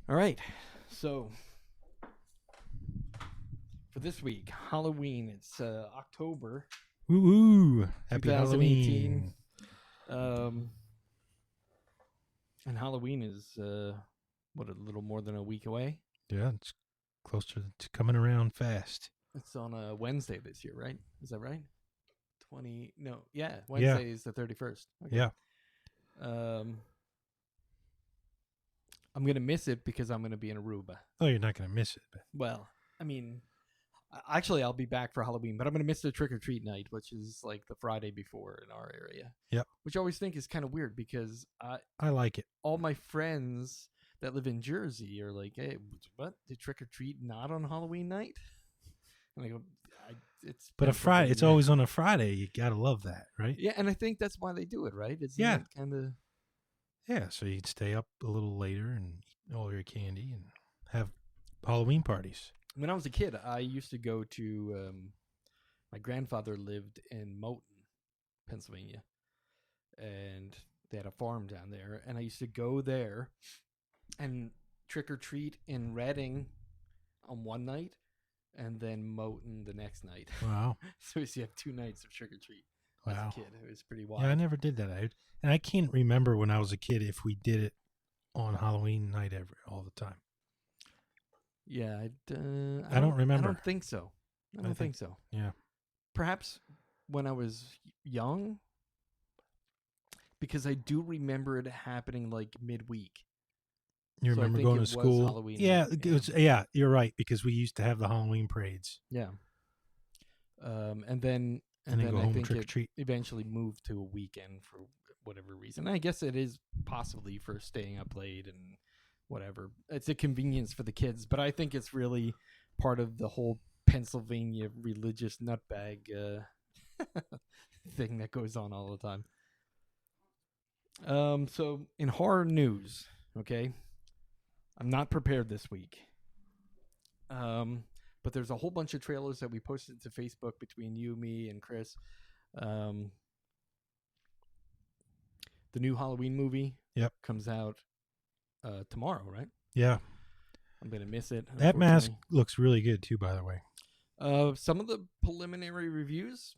All right. So for this week, Halloween. It's October Woo woo! Happy 2018. Halloween! And Halloween is what, a little more than a week away. Yeah, it's closer to coming around fast. It's on a Wednesday this year, right? Is that right? Wednesday is the 31st. Okay. Yeah. I'm gonna miss it because I'm gonna be in Aruba. Oh, you're not gonna miss it. But Well, I mean, actually, I'll be back for Halloween, but I'm going to miss the trick or treat night, which is like the Friday before in our area. Yep. Which I always think is kind of weird because I like it. all my friends that live in Jersey are like, "Hey, what? The trick or treat not on Halloween night?" And I go, "It's But a Friday. It's always on a Friday. You gotta love that, right? Yeah, and I think that's why they do it, right? It's kind of Yeah. So you'd stay up a little later and eat all your candy and have Halloween parties. When I was a kid, I used to go to. My grandfather lived in Moulton, Pennsylvania, and they had a farm down there, and I used to go there and trick or treat in Reading on one night, and then Moulton the next night. Wow. So you have 2 nights of trick or treat. Wow. As a kid, it was pretty wild. Yeah, I never did that. And I can't remember when I was a kid if we did it on Halloween night all the time. Yeah, I don't remember. I don't think so. I don't think so. Yeah. Perhaps when I was young, because I do remember it happening like midweek. You So I remember think going it to was school? Halloween Yeah, night, you're right, because we used to have the Halloween parades. Yeah. And then And then go I home think trick or it treat. eventually moved to a weekend for whatever reason. I guess it is possibly for staying up late and whatever. It's a convenience for the kids, but I think it's really part of the whole Pennsylvania religious nutbag thing that goes on all the time. So in horror news, okay, I'm not prepared this week. But there's a whole bunch of trailers that we posted to Facebook between you, me, and Chris. The new Halloween movie comes out tomorrow, right? Yeah. I'm going to miss it. That mask looks really good, too, by the way. Some of the preliminary reviews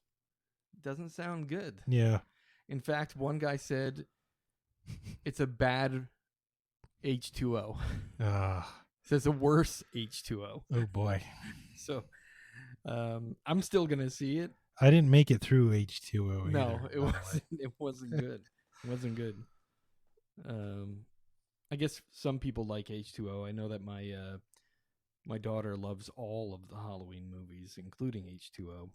doesn't sound good. Yeah. In fact, one guy said it's a bad H2O. Says a worse H2O. Oh, boy. So I'm still going to see it. I didn't make it through H2O No, either, it wasn't good. It wasn't good. I guess some people like H2O. I know that my daughter loves all of the Halloween movies, including H2O.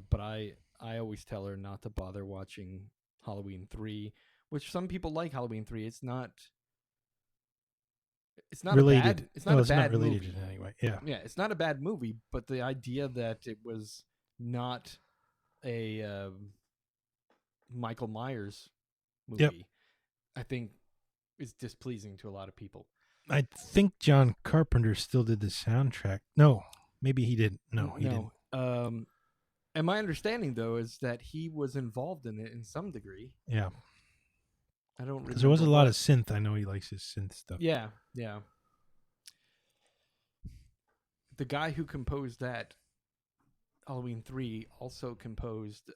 But I always tell her not to bother watching Halloween 3, which some people like Halloween 3. It's not related. It's not a bad related movie. in any way. Yeah. Yeah, it's not a bad movie, but the idea that it was not a Michael Myers movie, I think, is displeasing to a lot of people. I think John Carpenter still did the soundtrack. No, maybe he didn't. No, he didn't. And my understanding, though, is that he was involved in it in some degree. Yeah. I don't remember. Because there was a lot of synth. I know he likes his synth stuff. Yeah, yeah. The guy who composed that, Halloween 3, also composed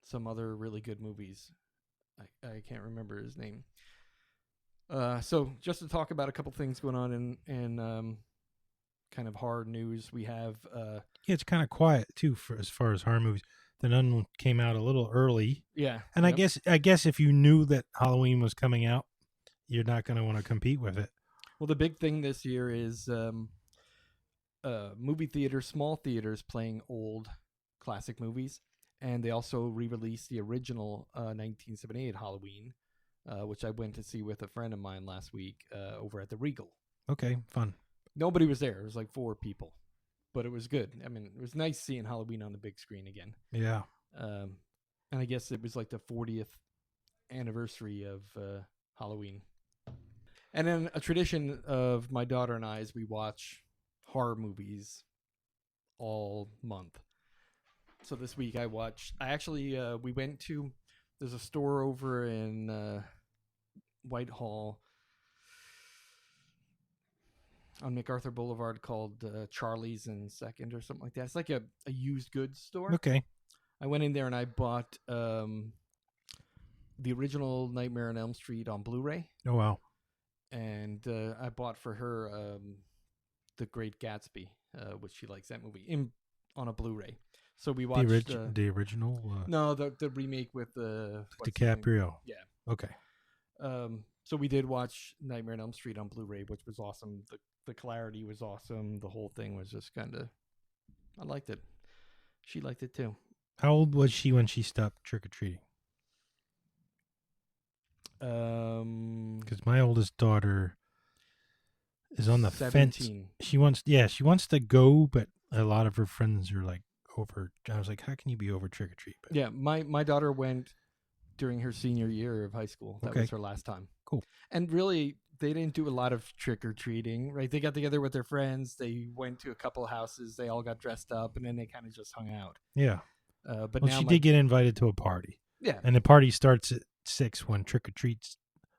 some other really good movies. I can't remember his name. So just to talk about a couple things going on in kind of horror news, we have... it's kind of quiet, too, as far as horror movies. The Nun one came out a little early. Yeah. And I guess if you knew that Halloween was coming out, you're not going to want to compete with it. Well, the big thing this year is movie theaters, small theaters playing old classic movies. And they also re-released the original 1978 Halloween, which I went to see with a friend of mine last week over at the Regal. Okay, fun. Nobody was there. It was like 4 people. But it was good. I mean, it was nice seeing Halloween on the big screen again. Yeah. And I guess it was like the 40th anniversary of Halloween. And then a tradition of my daughter and I is we watch horror movies all month. So this week we went to, there's a store over in Whitehall on MacArthur Boulevard called Charlie's and Second or something like that. It's like a used goods store. Okay. I went in there and I bought the original Nightmare on Elm Street on Blu-ray. Oh, wow. And I bought for her The Great Gatsby, which she likes that movie, on a Blu-ray. So we watched the original. No, the remake with DiCaprio. Yeah. Okay. So we did watch Nightmare on Elm Street on Blu-ray, which was awesome. The clarity was awesome. The whole thing was just kind of, I liked it. She liked it too. How old was she when she stopped trick-or-treating? Because my oldest daughter is on the 17. fence. She wants to go, but a lot of her friends are like over. I was like, how can you be over trick-or-treat? But Yeah, my daughter went during her senior year of high school. That was her last time. Cool. And really, they didn't do a lot of trick-or-treating, right? They got together with their friends. They went to a couple of houses. They all got dressed up, and then they kind of just hung out. Yeah. But well, now she did get invited to a party. Yeah. And the party starts at 6 when trick-or-treats.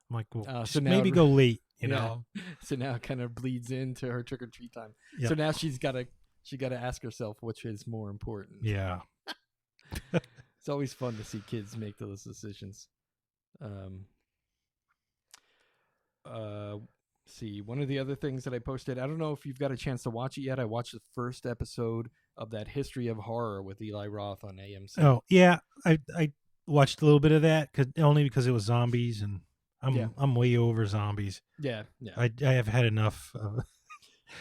I'm like, well, so maybe go late, you yeah. know? So now it kind of bleeds into her trick-or-treat time. Yep. So now she got to ask herself which is more important. Yeah. It's always fun to see kids make those decisions. See, one of the other things that I posted, I don't know if you've got a chance to watch it yet. I watched the first episode of that History of Horror with Eli Roth on AMC. Oh, yeah. I watched a little bit of that only because it was zombies, and I'm way over zombies. Yeah. I have had enough.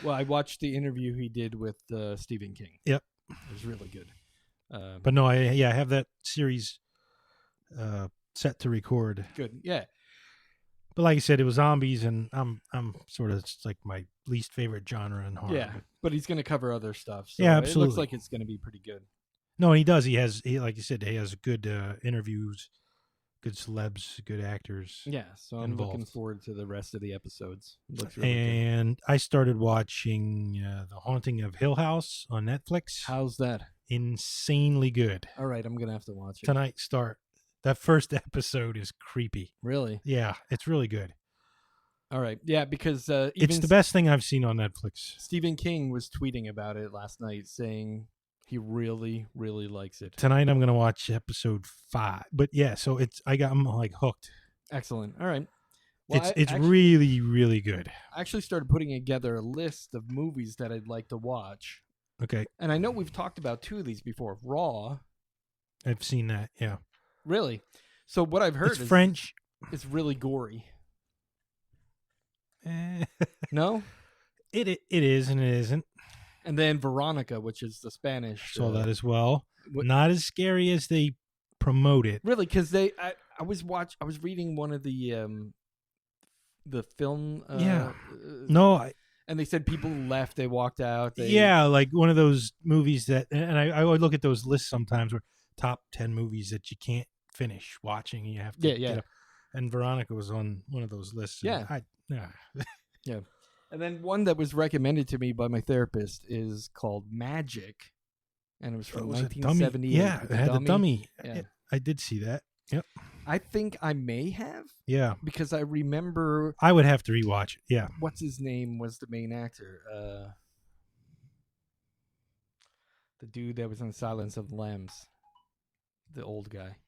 Well, I watched the interview he did with Stephen King. Yep. It was really good. But no, I have that series set to record. Good. Yeah. But like I said, it was zombies, and I'm sort of, it's like my least favorite genre in horror. Yeah, but he's going to cover other stuff. So yeah, absolutely. It looks like it's going to be pretty good. No, and he does. He like you said, he has good interviews, good celebs, good actors. Yeah, so I'm looking forward to the rest of the episodes. Looks really good. I started watching The Haunting of Hill House on Netflix. How's that? Insanely good. All right, I'm going to have to watch it. Tonight, start. That first episode is creepy. Really? Yeah, it's really good. All right. Yeah, because it's the best thing I've seen on Netflix. Stephen King was tweeting about it last night, saying he really, really likes it. Tonight I'm going to watch episode 5. But yeah, so I'm like hooked. Excellent. All right. Well, it's really, really good. I actually started putting together a list of movies that I'd like to watch. Okay. And I know we've talked about 2 of these before. Raw. I've seen that, yeah. Really? So what I've heard is French. It's really gory. No? It is and it isn't. And then Veronica, which is the Spanish. Saw that as well. Not as scary as they promote it. Really, because I was reading one of the film. Yeah. No. And they said people left. They walked out. Yeah, like one of those movies that, and I would look at those lists sometimes where top 10 movies that you can't finish watching. You have to. Yeah. And Veronica was on one of those lists. Yeah. Yeah. And then one that was recommended to me by my therapist is called Magic, and it was from 1978. Yeah, it had the dummy. Yeah. I did see that. Yep. I think I may have. Yeah. Because I remember. I would have to rewatch it. Yeah. What's his name was the main actor? The dude that was in Silence of the Lambs. The old guy.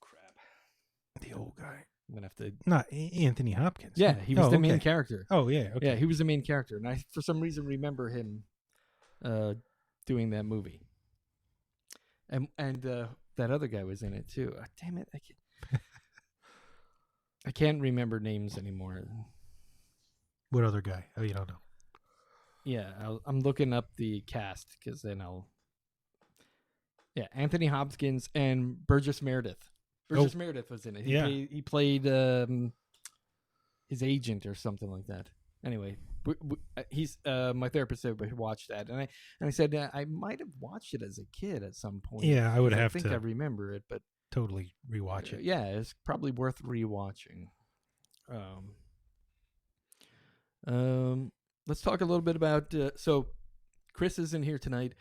Crap. The old guy. I'm gonna have to. Not Anthony Hopkins. Yeah, he was the main character. Oh yeah. Okay. Yeah, he was the main character, and I, for some reason, remember him doing that movie. And that other guy was in it too. Damn it! I can't remember names anymore. What other guy? Oh, you don't know. Yeah, I'm looking up the cast because then I'll. Yeah, Anthony Hopkins and Burgess Meredith. Burgess Meredith was in it. He played his agent or something like that. Anyway, he's my therapist said we watched that, and I said I might have watched it as a kid at some point. Yeah, I would have to. I think I remember it, but totally rewatch it. Yeah, it's probably worth rewatching. Let's talk a little bit about. So, Chris is in here tonight.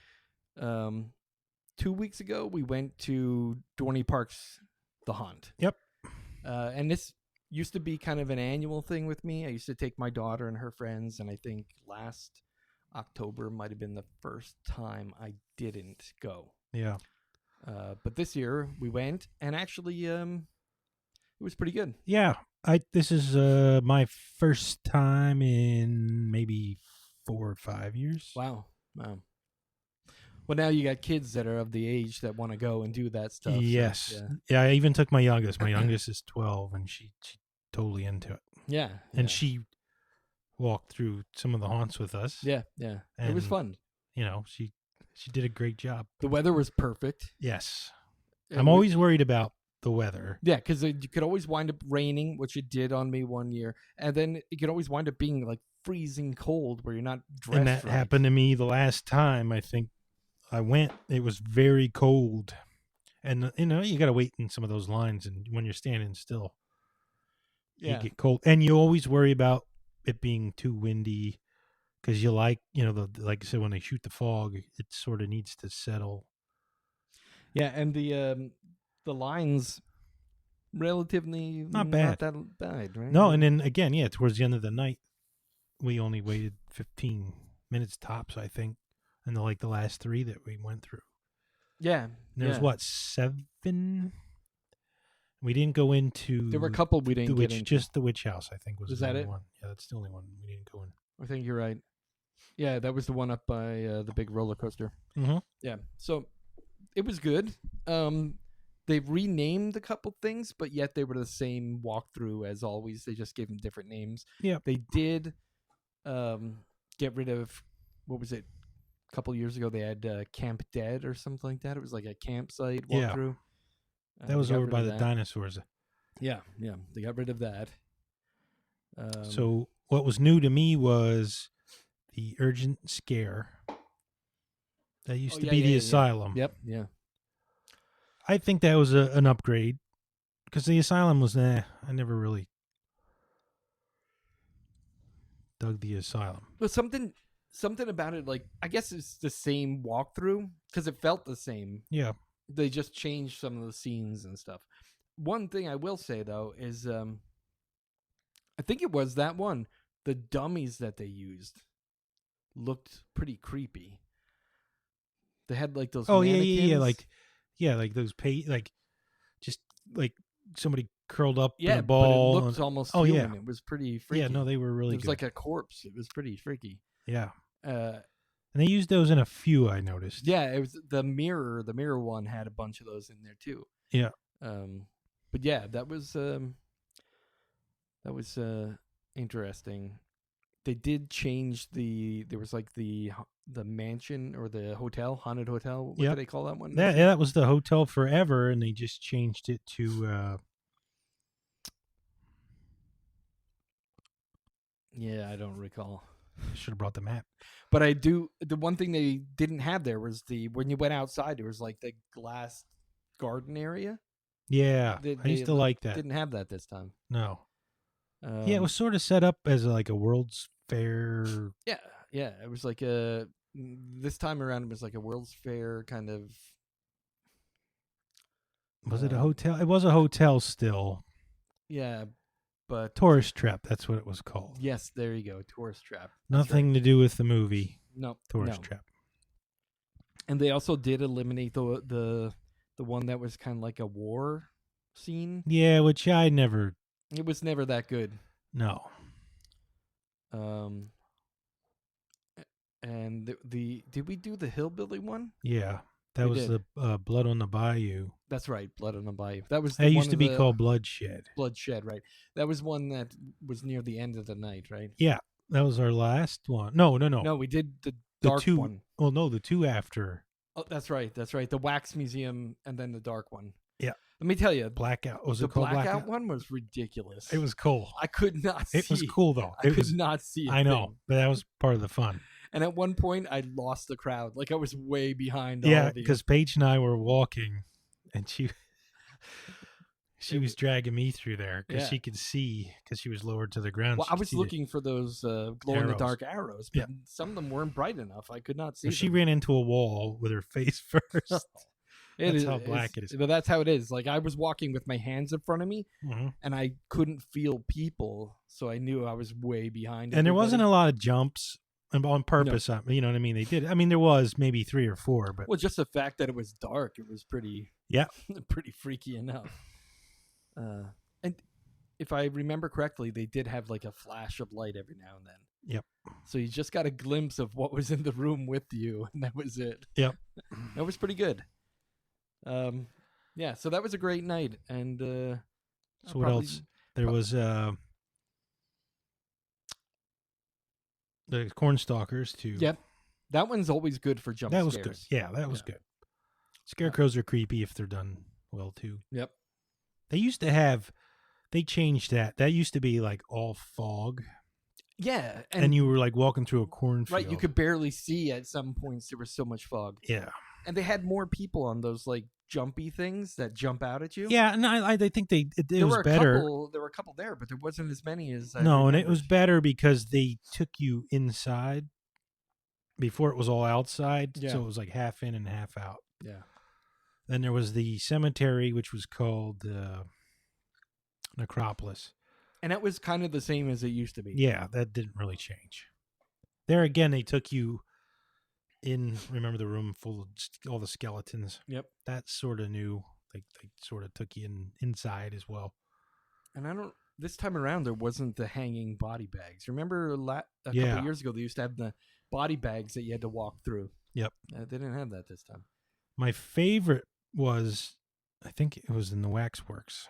2 weeks ago, we went to Dorney Park's The Haunt. Yep. And this used to be kind of an annual thing with me. I used to take my daughter and her friends, and I think last October might have been the first time I didn't go. Yeah. But this year we went, and actually, it was pretty good. Yeah. This is my first time in maybe 4 or 5 years. Wow. Well, now you got kids that are of the age that want to go and do that stuff. Yes. So, Yeah. I even took my youngest. My youngest is 12, and she totally into it. Yeah. And she walked through some of the haunts with us. Yeah. It was And, fun. You know, she did a great job. The weather was perfect. Yes. I'm always worried about the weather. Yeah, because you could always wind up raining, which it did on me one year, and then it could always wind up being like freezing cold where you're not dressed. And that happened to me the last time I think I went. It was very cold, and you got to wait in some of those lines, and when you're standing still, you get cold, and you always worry about it being too windy because you like I said, when they shoot the fog, it sort of needs to settle. Yeah, and the lines relatively not that bad, right? No, and then again, towards the end of the night, we only waited 15 minutes tops, I think, and the last 3 that we went through. Yeah, and there's what, 7? We didn't go into. There were a couple we didn't get into. Just the witch house, I think, was the that only it? one. Yeah, that's the only one we didn't go in. I think you're right. Yeah, that was the one up by the big roller coaster. Mm-hmm. Yeah, so it was good. They've renamed a couple things, but yet they were the same walkthrough as always. They just gave them different names. Yeah, they did get rid of, what was it? A couple years ago, they had Camp Dead or something like that. It was like a campsite walkthrough. That was over by the dinosaurs. Yeah, they got rid of that. So what was new to me was the urgent scare. That used to be the asylum. Yep, yeah. I think that was an upgrade because the asylum was I never really dug the asylum. But something about it, like, I guess it's the same walkthrough because it felt the same. Yeah. They just changed some of the scenes and stuff. One thing I will say, though, is I think it was that one. The dummies that they used looked pretty creepy. They had like those mannequins. Like those just like somebody curled up in a ball. But it looked and, almost human. It was pretty freaky. Yeah, no, they were really good. It was like a corpse. It was pretty freaky. Yeah. And they used those in a few, I noticed. Yeah, it was the mirror. The mirror one had a bunch of those in there too. Yeah. But yeah, that was interesting. They did change there was like the mansion or the hotel, haunted hotel. What do they call that one? That was the Hotel Forever, and they just changed it to yeah, I don't recall. Should have brought the map. But I do. The one thing they didn't have there was when you went outside, there was like the glass garden area. Yeah, I used to like that. Didn't have that this time. No. Yeah, it was sort of set up as like a World's Fair. Yeah. It was like this time around, it was like a World's Fair kind of. Was it a hotel? It was a hotel still. Yeah, but Tourist Trap. That's what it was called. Yes, there you go. Tourist Trap. Nothing to do with the movie. No. Tourist Trap. And they also did eliminate the one that was kind of like a war scene. Yeah, which I never. It was never that good. No. And did we do the hillbilly one? Yeah, that was the Blood on the Bayou. That's right, Blood on the Bayou. That was. That used to be called Bloodshed. Bloodshed, right? That was one that was near the end of the night, right? Yeah, that was our last one. No. No, we did the dark two, one. Well, no, the two after. Oh, that's right. The Wax Museum and then the dark one. Yeah. Let me tell you, Blackout. Was it called Blackout one was ridiculous. It was cool. I could not see. It was cool though. I could not see it. I know, but that was part of the fun. And at one point, I lost the crowd. Like I was way behind. Yeah, all of because Paige and I were walking, and she was dragging me through there because she could see because she was lowered to the ground. Well, I was looking for those glow-in-the-dark arrows, but some of them weren't bright enough. I could not see them. She ran into a wall with her face first. That's how black it is. But that's how it is. Like I was walking with my hands in front of me, and I couldn't feel people, so I knew I was way behind. And there wasn't a lot of jumps on purpose. No. You know what I mean? They did. I mean, there was maybe 3 or 4, but just the fact that it was dark, it was pretty pretty freaky enough. And if I remember correctly, they did have like a flash of light every now and then. Yep. So you just got a glimpse of what was in the room with you, and that was it. Yep. That was pretty good. Yeah, so that was a great night. And so what else? There was the Cornstalkers too. Yep. That one's always good for jump scares. That was good. Yeah, that was good. Scarecrows are creepy if they're done well too. Yep. They changed that. That used to be like all fog. Yeah. And you were like walking through a cornfield. Right, you could barely see at some points. There was so much fog. Yeah. And they had more people on those like jumpy things that jump out at you. Yeah, and I think it was better. There were a couple there, but there wasn't as many as and it was better because they took you inside. Before it was all outside, so it was like half in and half out. Yeah. Then there was the cemetery, which was called Necropolis. And that was kind of the same as it used to be. Yeah, that didn't really change. There again, they took you in, remember the room full of all the skeletons? Yep. That's sort of new. They sort of took you inside as well. And this time around, there wasn't the hanging body bags. Remember a couple of years ago, they used to have the body bags that you had to walk through. Yep. They didn't have that this time. My favorite was, I think it was in the Waxworks.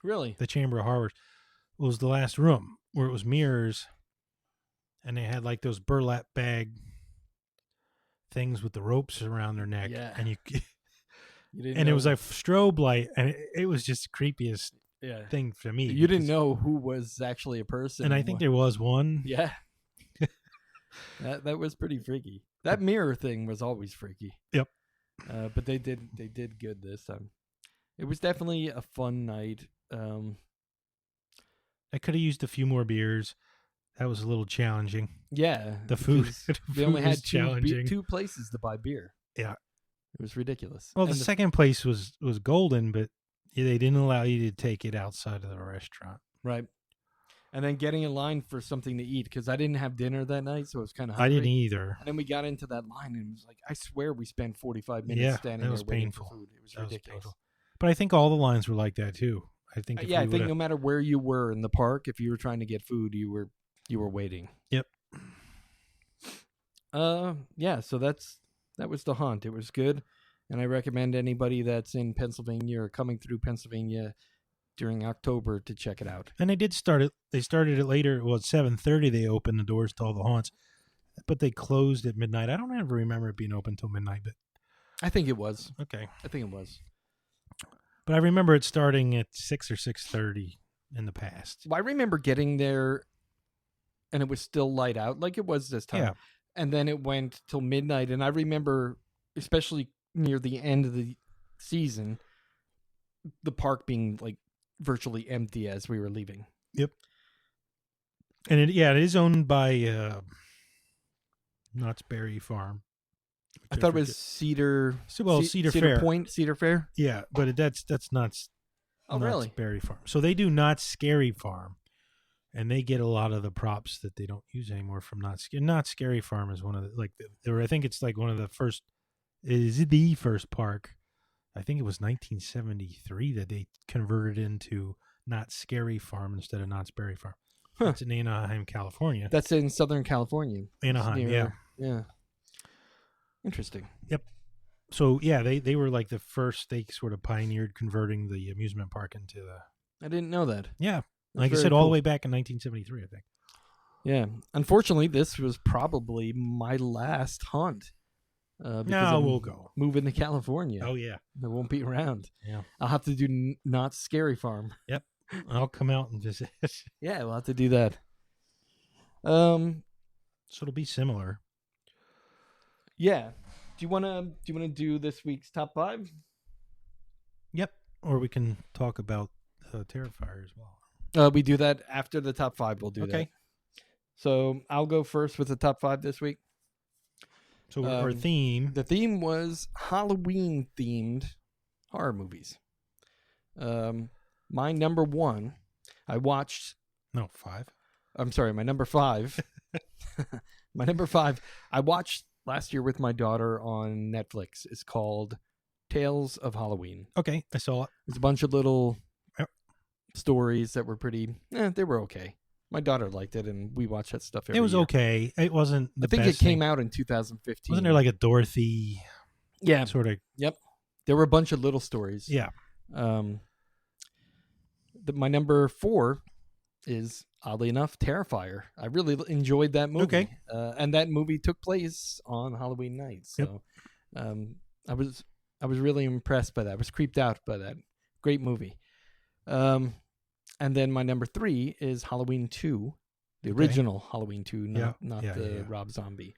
Really? The Chamber of Horrors. It was the last room where it was mirrors, and they had like those burlap bag things with the ropes around their neck. Yeah. And it was like strobe light, and it was just the creepiest thing for me. You didn't know who was actually a person. And I think there was one. Yeah. That was pretty freaky. That mirror thing was always freaky. Yep. But they did good this time. It was definitely a fun night. I could have used a few more beers. That was a little challenging. Yeah. The food. They only had challenging. two places to buy beer. Yeah. It was ridiculous. Well, the second place was golden, but they didn't allow you to take it outside of the restaurant. Right. And then getting in line for something to eat, because I didn't have dinner that night, so it was kind of hungry. I didn't either. And then we got into that line, and it was like, I swear we spent 45 minutes standing there waiting for food. It was ridiculous. But I think all the lines were like that, too. I think. I think no matter where you were in the park, if you were trying to get food, you were waiting. Yep. Yeah. So that was the haunt. It was good, and I recommend anybody that's in Pennsylvania or coming through Pennsylvania during October to check it out. And they did start it. They started it later. Well, at 7:30 they opened the doors to all the haunts, but they closed at midnight. I don't ever remember it being open till midnight, but I think it was. Okay. I think it was. But I remember it starting at 6 or 6:30 in the past. Well, I remember getting there, and it was still light out, like it was this time. Yeah. And then it went till midnight, and I remember, especially near the end of the season, the park being like virtually empty as we were leaving. Yep. And it is owned by Knott's Berry Farm. I thought it was Cedar. Well, Cedar Fair. Point, Cedar Fair. Yeah, but that's Knott's. Oh, really? Knott's Berry Farm. So they do Knott's Scary Farm, and they get a lot of the props that they don't use anymore from Knott's. Knott's Scary Farm is one of I think it's like one of the first. Is it the first park? I think it was 1973 that they converted into Knott's Scary Farm instead of Knott's Berry Farm. Huh. It's in Anaheim, California. That's in Southern California. Anaheim, Yeah. Interesting. Yep. So, yeah, they were like the first. They sort of pioneered converting the amusement park into the... I didn't know that. Yeah. That's like I said, cool. all the way back in 1973, I think. Yeah. Unfortunately, this was probably my last haunt. No, we'll go. Moving to California. Oh, yeah. I won't be around. Yeah. I'll have to do Knott's Scary Farm. Yep. I'll come out and visit. Yeah, we'll have to do that. So it'll be similar. Yeah. Do you wanna do this week's top 5? Yep. Or we can talk about Terrifier as well. We do that after the top 5. We'll do that. Okay. So I'll go first with the top 5 this week. So our theme. The theme was Halloween-themed horror movies. My number one, I watched... No, 5. I'm sorry, my number 5. My number 5, I watched last year with my daughter on Netflix. It's called Tales of Halloween. Okay, I saw it. It's a bunch of little stories that were pretty... they were okay. My daughter liked it, and we watched that stuff every year. It was okay. It wasn't the best. I think it came out in 2015. Wasn't there like a Dorothy... Yeah. Sort of... Yep. There were a bunch of little stories. Yeah. My number 4 is, oddly enough, Terrifier. I really enjoyed that movie. Okay. And that movie took place on Halloween night. So I was really impressed by that. I was creeped out by that. Great movie. And then my number 3 is Halloween 2, the original Halloween 2, not the Rob Zombie.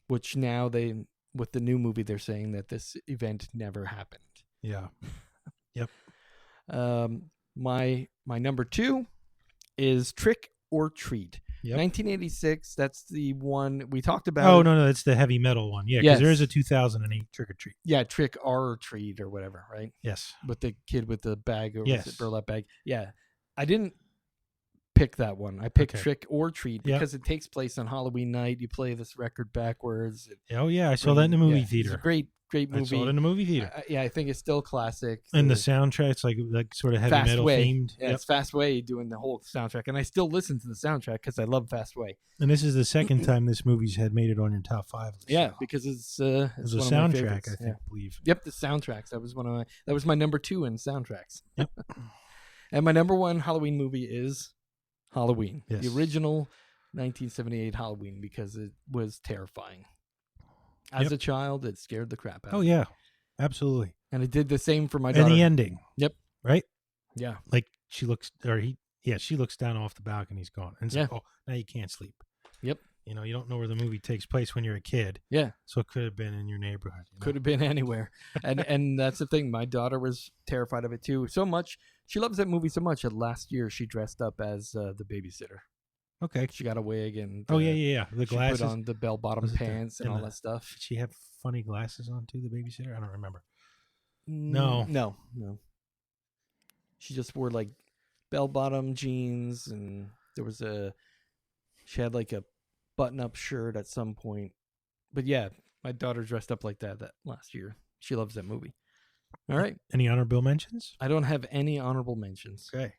Which now with the new movie, they're saying that this event never happened. Yeah. Yep. My number 2 is Trick or Treat. Yep. 1986. That's the one we talked about. Oh, no, that's the heavy metal one. Yeah, because there is a 2008 Trick or Treat. Yeah, Trick or Treat or whatever, right? Yes. With the kid with the bag or burlap bag. Yeah. I didn't pick that one. I picked Trick or Treat because it takes place on Halloween night. You play this record backwards. Oh, yeah. I saw that in the movie theater. It's a great movie. I saw it in the movie theater. I think it's still classic. And the soundtrack's like sort of heavy metal themed. Yeah, it's Fast Way doing the whole soundtrack. And I still listen to the soundtrack because I love Fast Way. And this is the second time this movie's had made it on your top 5 list. Yeah, because it was a soundtrack, I believe. Yep, the soundtracks. That was my number 2 in soundtracks. Yep. And my number 1 Halloween movie is Halloween. Yes. The original 1978 Halloween, because it was terrifying. As a child, it scared the crap out of me. Oh, yeah. Absolutely. And it did the same for my daughter. And the ending. Yep. Right? Yeah. Like she looks down off the balcony, he's gone. And it's like, oh, now you can't sleep. Yep. You know, you don't know where the movie takes place when you're a kid. Yeah. So it could have been in your neighborhood. Could have been anywhere. And that's the thing. My daughter was terrified of it too. So much. She loves that movie so much that last year she dressed up as the babysitter. Okay. She got a wig and the glasses. She put on the bell-bottom pants and all that stuff. Did she have funny glasses on too, the babysitter? I don't remember. No. She just wore like bell-bottom jeans, and she had like a button-up shirt at some point. But yeah, my daughter dressed up like that last year. She loves that movie. All right. Any honorable mentions? I don't have any honorable mentions. Okay.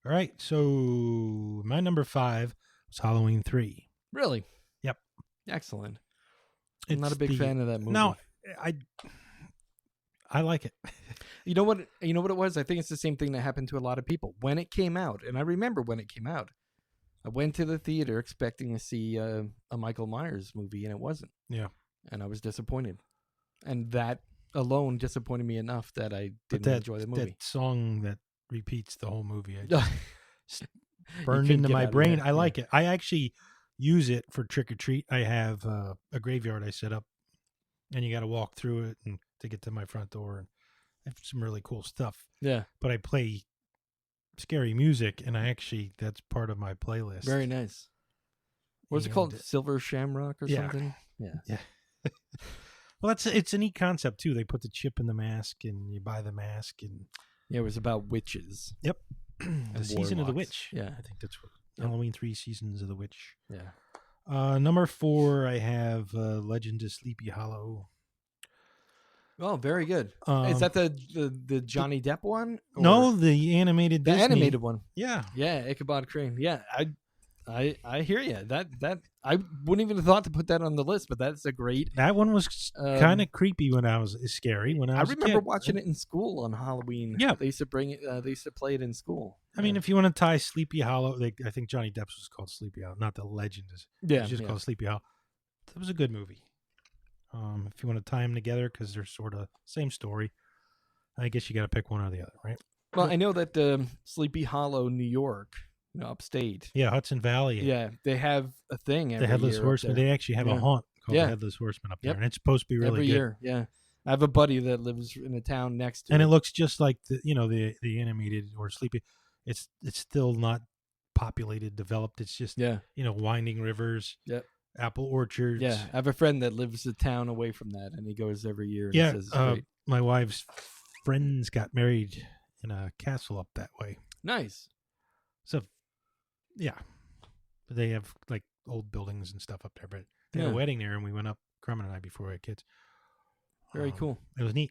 All right, so my number 5 was Halloween 3. Really? Yep. Excellent. I'm not a big fan of that movie. No, I like it. You know what it was? I think it's the same thing that happened to a lot of people. When it came out, and I remember when it came out, I went to the theater expecting to see a Michael Myers movie, and it wasn't. Yeah. And I was disappointed. And that alone disappointed me enough that I didn't enjoy the movie. That song that repeats the whole movie. Burned into my brain. I like it. I actually use it for Trick or Treat. I have a graveyard I set up, and you got to walk through it and to get to my front door. And I have some really cool stuff. Yeah. But I play scary music, and that's part of my playlist. Very nice. What's it called? Silver Shamrock or something? Yeah. Well, it's a neat concept too. They put the chip in the mask, and you buy the mask, and it was about witches. Yep. The Season of the Witch. Yeah. I think that's what Halloween 3 Seasons of the Witch. Yeah. Number 4, I have Legend of Sleepy Hollow. Oh, very good. Is that the Johnny Depp one? No, the animated Disney. Animated one. Yeah. Yeah, Ichabod Crane. Yeah, I hear you. That I wouldn't even have thought to put that on the list, but that's a great. That one was kind of creepy when I was scary when I was. I remember watching it in school on Halloween. Yeah, they used to bring it. They used to play it in school. I mean, if you want to tie Sleepy Hollow, I think Johnny Depp's was called Sleepy Hollow, not the Legend. It's just called Sleepy Hollow. It was a good movie. If you want to tie them together, because they're sort of same story, I guess you got to pick one or the other, right? Well, I know that Sleepy Hollow, New York, upstate. Yeah, Hudson Valley. Yeah, they have a thing every the Headless year Horseman. They actually have a haunt called the Headless Horseman up there, and it's supposed to be really every good. Year. Yeah, I have a buddy that lives in a town next to and it looks just like the animated or Sleepy. It's still not populated, developed. It's just winding rivers. Yep. apple orchards. Yeah, I have a friend that lives a town away from that, and he goes every year. And Yeah, he says it's great. my wife's friends got married in a castle up that way. Nice. So, yeah, they have like old buildings and stuff up there. But they had Yeah. a wedding there, and we went up, Carmen and I, before we had kids. Very cool. It was neat.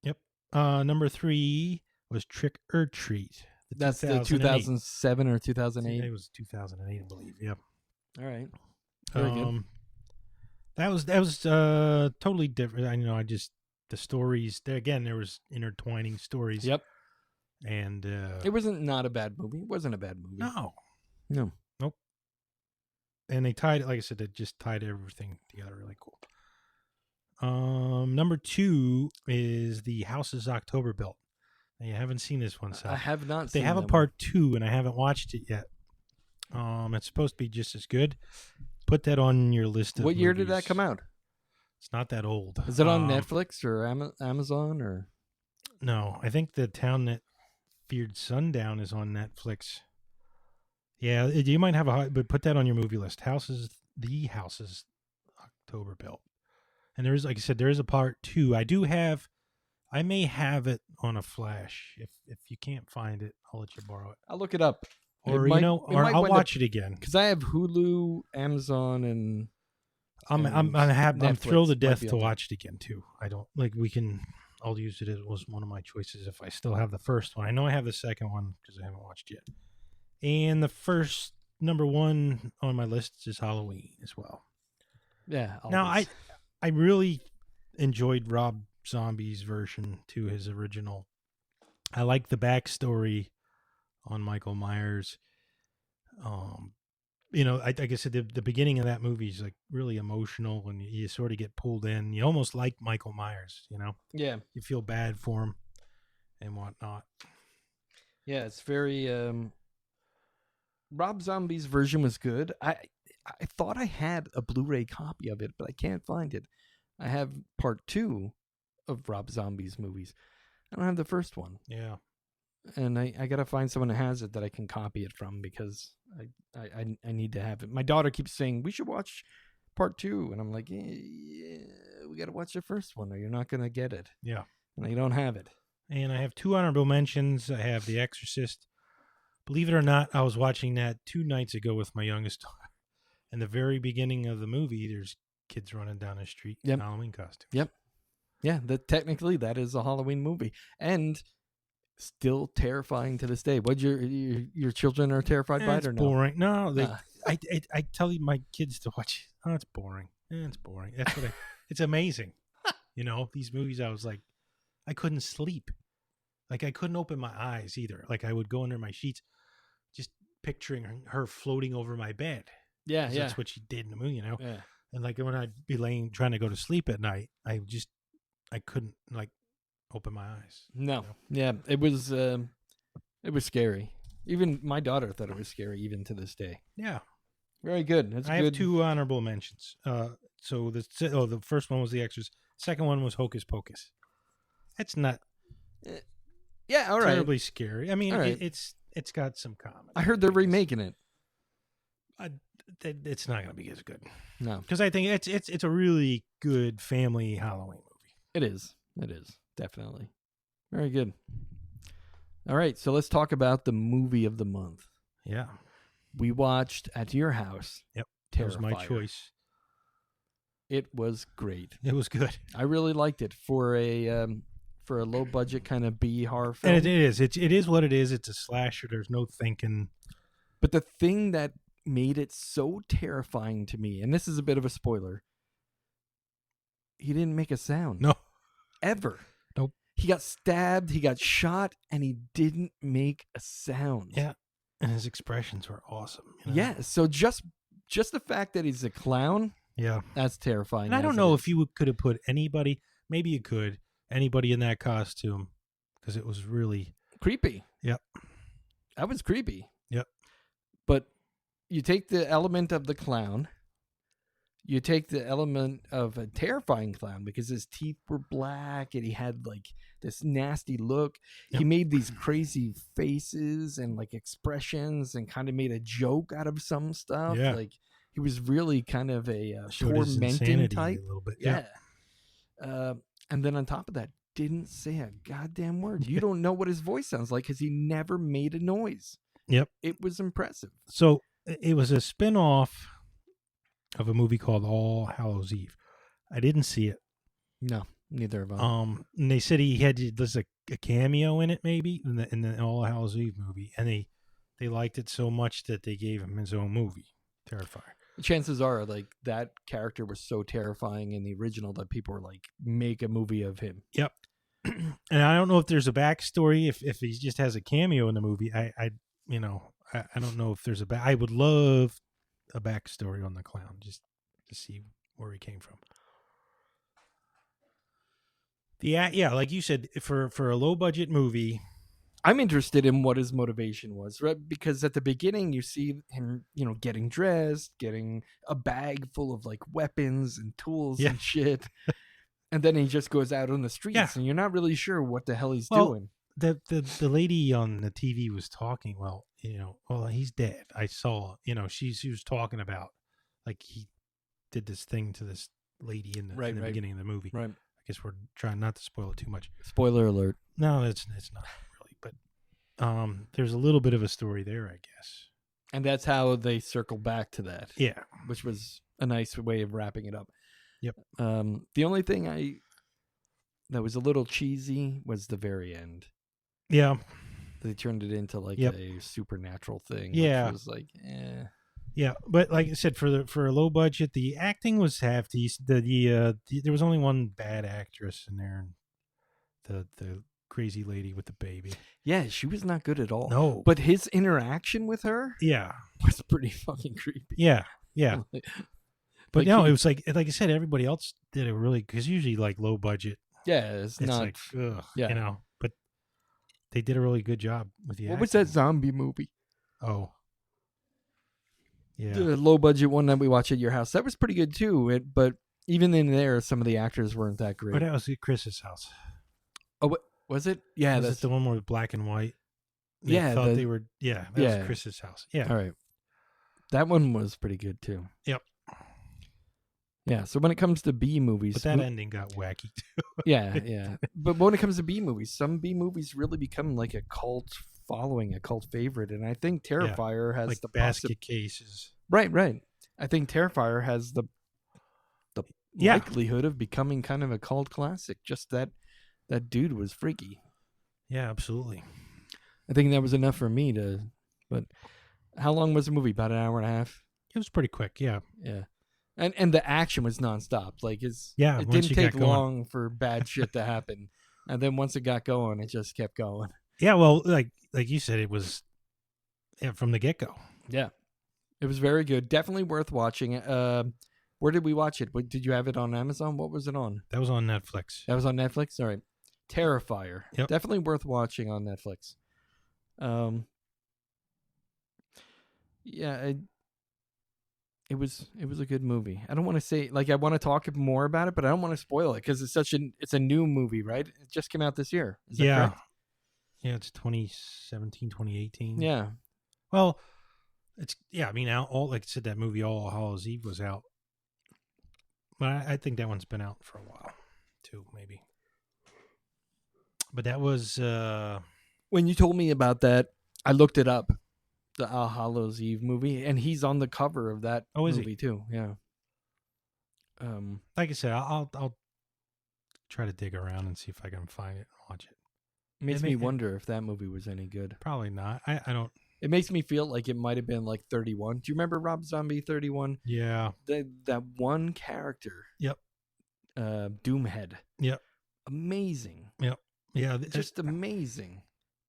Yep. Number 3 was Trick or Treat. That's the 2007 or 2008. It was 2008, I believe. Yep. All right. Very good. That was totally different. I just the stories there again. There was intertwining stories. Yep. And it wasn't not a bad movie. It wasn't a bad movie. No. Nope. And they tied it, like I said, they just tied everything together really cool. Number 2 is The House is October Built. Now, you haven't seen this one, Sal. I have not. They seen have a that part 2, and I haven't watched it yet. It's supposed to be just as good. Put that on your list of What year movies. did that come out? It's not that old. Is it on Netflix or Amazon or? No, I think The Town That Feared Sundown is on Netflix. Yeah, you might have but put that on your movie list. The House is October Built. And there is, like I said, there is a part 2. I may have it on a flash. If you can't find it, I'll let you borrow it. I'll look it up. Or I'll watch it again. Because I have Hulu, Amazon, and I'm thrilled to death to on watch it again too. I don't like I'll use it as was one of my choices if I still have the first one. I know I have the second one because I haven't watched yet. And the first number 1 on my list is Halloween as well. Yeah. Now I really enjoyed Rob Zombie's version to his original. I like the backstory on Michael Myers. Like I said, the beginning of that movie is like really emotional, and you sort of get pulled in. You almost like Michael Myers, Yeah. You feel bad for him and whatnot. Yeah, it's very. Rob Zombie's version was good. I thought I had a Blu-ray copy of it, but I can't find it. I have part 2 of Rob Zombie's movies. I don't have the first one. Yeah. And I gotta find someone that has it that I can copy it from because I need to have it. My daughter keeps saying we should watch part 2, and I'm like, yeah, we gotta watch the first one, or you're not gonna get it. Yeah, and I don't have it. And I have 2 honorable mentions. I have The Exorcist. Believe it or not, I was watching that 2 nights ago with my youngest daughter. In the very beginning of the movie, there's kids running down the street in Halloween costumes. Yep. Yeah, technically that is a Halloween movie, and still terrifying to this day. What your children are terrified by it or no? Boring. No, I tell you my kids to watch. Oh, it's boring. It's boring. That's what it's amazing. These movies. I was like, I couldn't sleep. Like I couldn't open my eyes either. Like I would go under my sheets, just picturing her floating over my bed. Yeah. That's what she did in the movie, Yeah. And like when I'd be trying to go to sleep at night, I couldn't like open my eyes. No. Yeah, it was scary. Even my daughter thought it was scary even to this day. Yeah. Very good. I have 2 honorable mentions. So the first one was The Exorcist. Second one was Hocus Pocus. It's not yeah, all right. terribly scary. I mean, right. it's got some comedy. I heard they're remaking it. It's not going to be as good. No. Because I think it's a really good family Halloween movie. It is. Definitely. Very good. All right, so let's talk about the movie of the month. Yeah. We watched at your house. Yep. Terrifier. That was my choice. It was great. It was good. I really liked it for a low budget kind of B horror film. And it is. It is what it is. It's a slasher. There's no thinking. But the thing that made it so terrifying to me, and this is a bit of a spoiler, he didn't make a sound. No. Ever. Nope. He got stabbed, he got shot, and he didn't make a sound. Yeah. And his expressions were awesome. Yeah. So just the fact that he's a clown, yeah, that's terrifying. And I don't know if you could have put anybody, maybe you could, anybody in that costume, because it was really creepy. Yep. That was creepy. Yep. But you take the element of the clown, you take the element of a terrifying clown because his teeth were black and he had like this nasty look. Yep. He made these crazy faces and like expressions and kind of made a joke out of some stuff. Yeah. Like he was really kind of a Showed his tormenting insanity type. a little bit. Yeah. And then on top of that, didn't say a goddamn word. You don't know what his voice sounds like because he never made a noise. Yep. It was impressive. So it was a spin-off of a movie called All Hallows Eve. I didn't see it. No, neither of them. And they said he had there's a cameo in it, maybe in the All Hallows Eve movie, and they liked it so much that they gave him his own movie, Terrifier. Chances are, like, that character was so terrifying in the original that people were like, make a movie of him. Yep. And I don't know if there's a backstory, if he just has a cameo in the movie. I don't know if there's I would love a backstory on the clown, just to see where he came from. Yeah, like you said, for a low budget movie, I'm interested in what his motivation was, right? Because at the beginning, you see him, getting dressed, getting a bag full of like weapons and tools and shit. And then he just goes out on the streets and you're not really sure what the hell he's doing. The lady on the TV was talking, he's dead. I saw, she was talking about, like, he did this thing to this lady in the beginning of the movie. Right. I guess we're trying not to spoil it too much. Spoiler alert. No, it's not really, but there's a little bit of a story there, I guess. And that's how they circle back to that. Yeah. Which was a nice way of wrapping it up. Yep. The only thing that was a little cheesy was the very end. Yeah. They turned it into like a supernatural thing. Yeah. Which was like, eh. Yeah, but like I said, for a low budget, the acting was half decent. There was only one bad actress in there, and the crazy lady with the baby. Yeah, she was not good at all. No, but his interaction with her, was pretty fucking creepy. Yeah. But like no, it was like I said, everybody else did it really, because usually like low budget. Yeah, it's not like, but they did a really good job with the acting. What was that zombie movie? Oh. Yeah. The low budget one that we watched at your house. That was pretty good too. But even in there, some of the actors weren't that great. But that was at Chris's house. Oh, what was it? Yeah, that's the one with black and white. They were. Yeah, that was Chris's house. Yeah. All right. That one was pretty good too. Yep. Yeah. So when it comes to B movies, but that ending got wacky too. yeah. But when it comes to B movies, some B movies really become like a cult following, a cult favorite, and I think Terrifier has like the basket cases. Right. I think Terrifier has the likelihood of becoming kind of a cult classic. Just that dude was freaky. Yeah, absolutely. I think that was enough for me to. But how long was the movie? About an hour and a half. It was pretty quick. Yeah. And the action was nonstop. Like it didn't take long for bad shit to happen, and then once it got going, it just kept going. Yeah, well, like you said, it was from the get-go. Yeah, it was very good. Definitely worth watching. Where did we watch it? Did you have it on Amazon? What was it on? That was on Netflix. That was on Netflix? All right. Terrifier. Yep. Definitely worth watching on Netflix. Yeah, it was a good movie. I don't want to say, like, I want to talk more about it, but I don't want to spoil it because it's a new movie, right? It just came out this year. Is that correct? Yeah, it's 2017, 2018. Yeah. Well, I mean, all like I said, that movie All Hallows Eve was out, but I think that one's been out for a while too, maybe. But that was when you told me about that, I looked it up, the All Hallows Eve movie, and he's on the cover of that movie too. Yeah. Like I said, I'll try to dig around and see if I can find it and watch it. Makes me wonder if that movie was any good. Probably not. I don't. It makes me feel like it might have been like 31. Do you remember Rob Zombie 31? Yeah. That one character. Yep. Doomhead. Yep. Amazing. Yep. Yeah. Just amazing.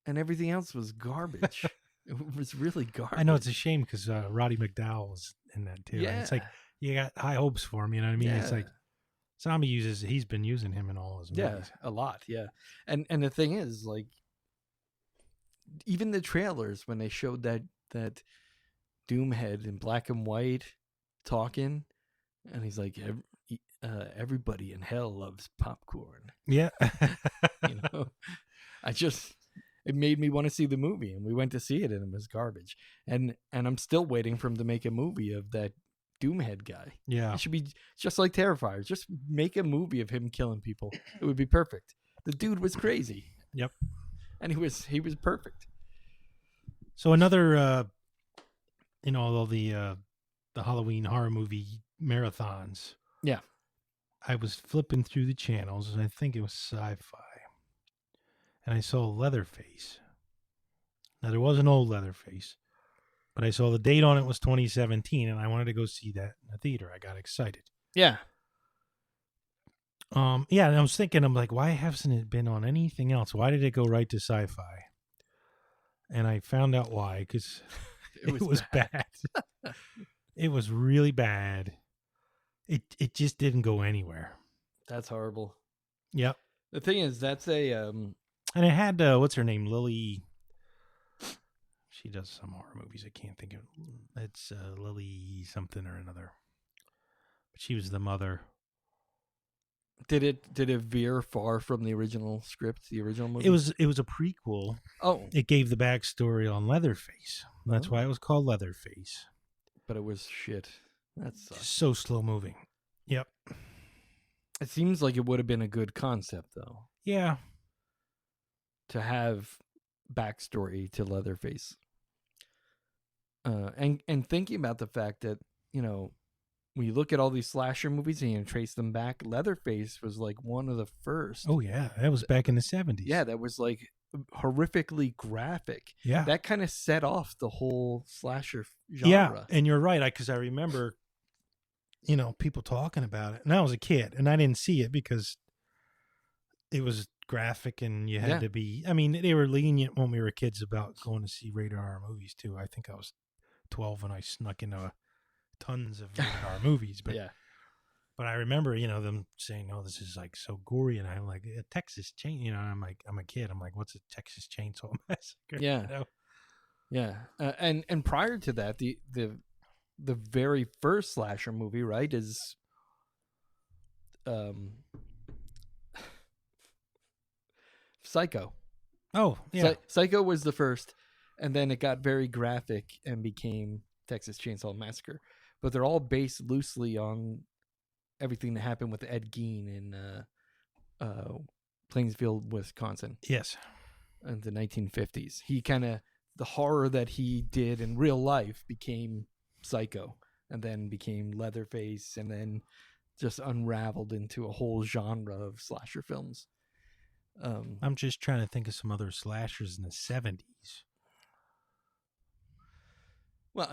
And everything else was garbage. It was really garbage. I know, it's a shame because Roddy McDowall was in that too. Yeah. And it's like you got high hopes for him. You know what I mean? Yeah. It's like he's been using him in all his movies. Yeah, a lot. Yeah. And the thing is, like, even the trailers when they showed that Doomhead in black and white talking, and he's like, everybody in hell loves popcorn. Yeah. It made me want to see the movie, and we went to see it, and it was garbage. And I'm still waiting for him to make a movie of that Doomhead guy. Yeah. It should be just like Terrifier. Just make a movie of him killing people. It would be perfect. The dude was crazy. Yep. And he was perfect. So another, all the Halloween horror movie marathons. Yeah. I was flipping through the channels, and I think it was Sci-Fi, and I saw Leatherface. Now, there was an old Leatherface, but I saw the date on it was 2017, and I wanted to go see that in the theater. I got excited. Yeah. Yeah, and I was thinking, I'm like, why hasn't it been on anything else? Why did it go right to Sci-Fi? And I found out why, because it was bad. It was really bad. It just didn't go anywhere. That's horrible. Yep. The thing is, that's a and it had what's her name, Lily. She does some horror movies. I can't think of. It's Lily something or another. But she was the mother. Did it veer far from the original script, the original movie? It was a prequel. Oh, it gave the backstory on Leatherface. That's why it was called Leatherface. But it was shit. That's so slow moving. Yep. It seems like it would have been a good concept, though. Yeah. To have backstory to Leatherface. And thinking about the fact that, when you look at all these slasher movies and you trace them back, Leatherface was like one of the first. Oh, yeah. That was back in the 70s. Yeah, that was like horrifically graphic. Yeah. That kind of set off the whole slasher genre. Yeah, and you're right. Because I remember, people talking about it. And I was a kid, and I didn't see it because it was graphic and you had to be... I mean, they were lenient when we were kids about going to see rated R movies, too. I think I was 12 when I snuck into tons of rated R movies. But yeah. But I remember, them saying, "Oh, this is like so gory," and I'm like, "Texas Chain," I'm like, I'm a kid. I'm like, "What's a Texas Chainsaw Massacre?" Yeah, yeah. And prior to that, the very first slasher movie, right, is Psycho. Oh, yeah. Psycho was the first, and then it got very graphic and became Texas Chainsaw Massacre. But they're all based loosely on everything that happened with Ed Gein in Plainsfield, Wisconsin. Yes. In the 1950s. He the horror that he did in real life became Psycho, and then became Leatherface, and then just unraveled into a whole genre of slasher films. I'm just trying to think of some other slashers in the 70s. Well,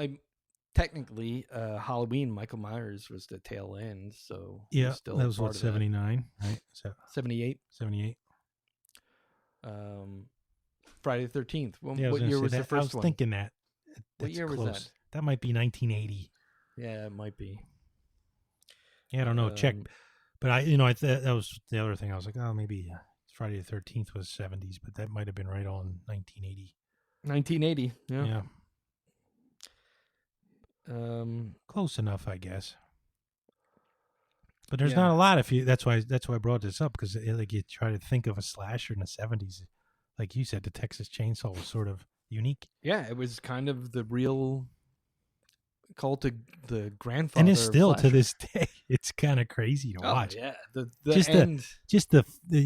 technically, Halloween, Michael Myers was the tail end, so yeah, still that was what, 79, right? 78. 78. Friday the 13th. What year was the first one? I was thinking that. What year was that? That might be 1980. Yeah, it might be. Yeah, I don't know. Check. But that was the other thing. I was like, oh, maybe Friday the 13th was 70s, but that might have been right on 1980. 1980. Yeah. Close enough, I guess. But there's not a lot if you. That's why I brought this up, because like you try to think of a slasher in the 70s, like you said, the Texas Chainsaw was sort of unique. Yeah, it was kind of the real cult to the grandfather, and it's still to this day. It's kind of crazy to watch. Yeah, the just end. the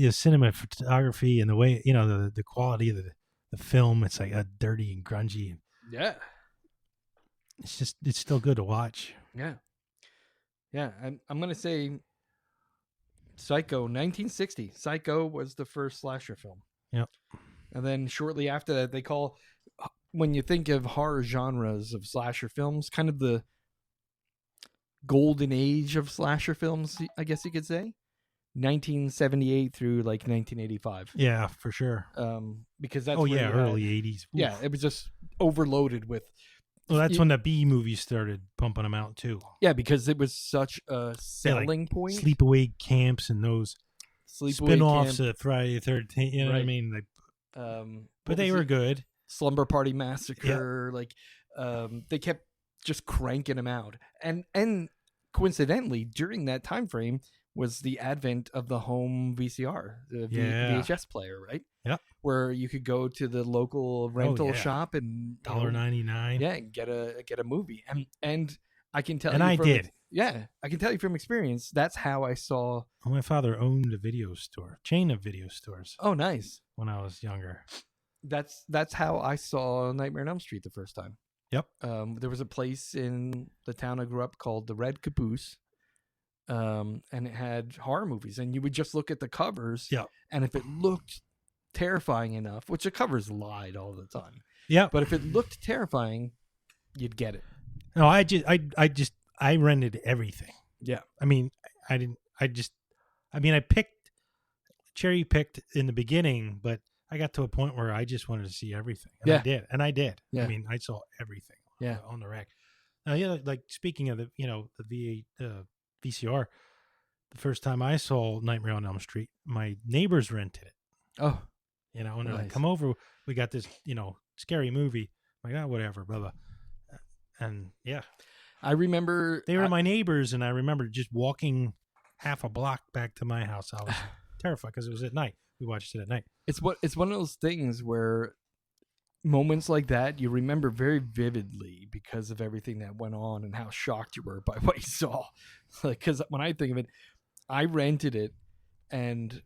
cinematography and the way the quality of the film. It's like dirty and grungy. Yeah. It's still good to watch. Yeah. Yeah. I'm going to say Psycho, 1960. Psycho was the first slasher film. Yep. And then shortly after that, when you think of horror genres of slasher films, kind of the golden age of slasher films, I guess you could say. 1978 through like 1985. Yeah, for sure. Because that's early 80s. Oof. Yeah, it was just overloaded with. Well, that's when the B movies started pumping them out too. Yeah, because it was such a selling point. Sleepaway camps and those spin-offs of Friday the 13th. You know what I mean? Like, but they were good. Slumber Party Massacre. Yeah. They kept just cranking them out, and coincidentally, during that time frame was the advent of the home VCR, the VHS player, right? Yep. Where you could go to the local rental shop and $1.99. Yeah, and get a movie. And I can tell And you I from did. Yeah, I can tell you from experience. That's how I saw. Well, my father owned a video store, chain of video stores, Oh, nice. when I was younger. That's how I saw Nightmare on Elm Street the first time. Yep. There was a place in the town I grew up called the Red Caboose, and it had horror movies, and you would just look at the covers, Yeah. and if it looked terrifying enough, which the covers lied all the time, Yeah. but if it looked terrifying, you'd get it. No, I rented everything. Yeah. I mean, I cherry picked in the beginning, but I got to a point where I just wanted to see everything. And I did. Yeah. I mean, I saw everything Yeah. on the rack. Now, like speaking of the VCR, the first time I saw Nightmare on Elm Street, my neighbors rented it. Oh, And they're like, nice. come over. We got this, scary movie. I'm like, whatever, blah, blah. And yeah. I remember They were my neighbors, and I remember just walking half a block back to my house. I was terrified because it was at night. We watched it at night. It's one of those things where moments like that you remember very vividly because of everything that went on and how shocked you were by what you saw. Like, because when I think of it, I rented it, and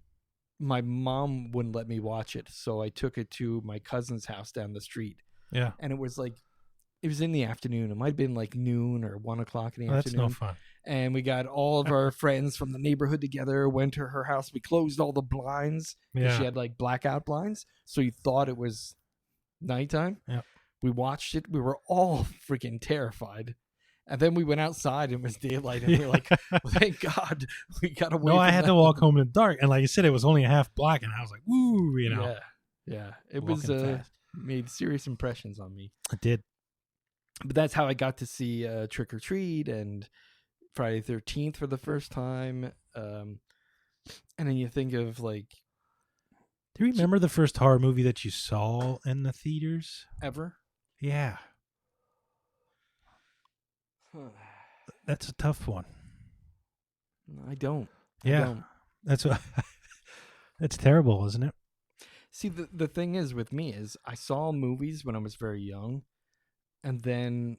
my mom wouldn't let me watch it, so I took it to my cousin's house down the street. Yeah. And it was in the afternoon. It might have been like noon or 1 o'clock in the afternoon. That's no fun. And we got all of our friends from the neighborhood together, went to her house. We closed all the blinds. Yeah. She had like blackout blinds. So you thought it was nighttime. Yeah. We watched it. We were all freaking terrified. And then we went outside and it was daylight. And we were like, well, thank God we got away. No, from I had that. to walk home in the dark. And like I said, it was only a half block. And I was like, woo, Yeah. Yeah. It was fast. made serious impressions on me. It did. But that's how I got to see Trick or Treat and Friday the 13th for the first time. And then you think of like, Do you remember the first horror movie that you saw in the theaters? ever? Yeah. That's a tough one. I don't. Yeah. I don't. That's terrible, isn't it? See, the thing is with me is I saw movies when I was very young. And then